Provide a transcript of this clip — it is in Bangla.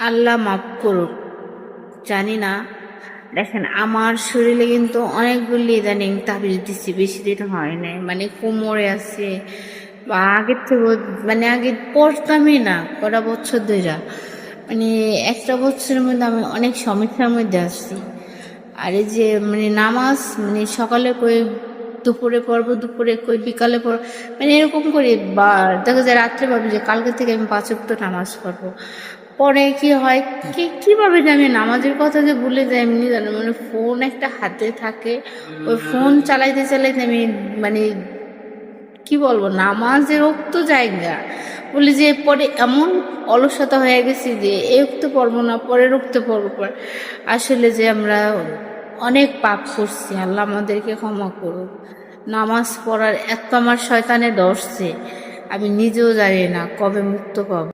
আল্লাহ মাফ করুক। জানি না, দেখেন আমার শরীরে কিন্তু অনেকগুলি ইদানিং তাবিজ দিচ্ছি, বেশি দিন হয় নাই, মানে কোমরে আছে বা আগের থেকে মানে আগে পড়তামই না কটা বছর ধরে, মানে একটা বছরের মধ্যে আমি অনেক সমস্যার মধ্যে আসছি। আর এই যে মানে নামাজ, মানে সকালে কই দুপুরে পড়বো, দুপুরে কই বিকালে পড়বো, মানে এরকম করি। বা দেখা যায় রাত্রে ভাবি যে কালকে থেকে আমি 5 ওয়াক্ত নামাজ পড়বো। পরে কি হয়, কিভাবে যে আমি নামাজের কথা যে ভুলে যাই এমনি জানো, মানে ফোন একটা হাতে থাকে, ওই ফোন চালাইতে চালাইতে আমি মানে কি বলবো, নামাজের রক্ত জায়গা বলি যে পরে এমন অলসতা হয়ে গেছি যে এই উক্ত পড়বো না, পরের উক্ত পড়বো পর। আসলে যে আমরা অনেক পাপ করছি, আল্লাহ আমাদেরকে ক্ষমা করুক। নামাজ পড়ার এত আমার শয়তানে ধরছে, আমি নিজেও জানি না কবে মুক্ত পাবো।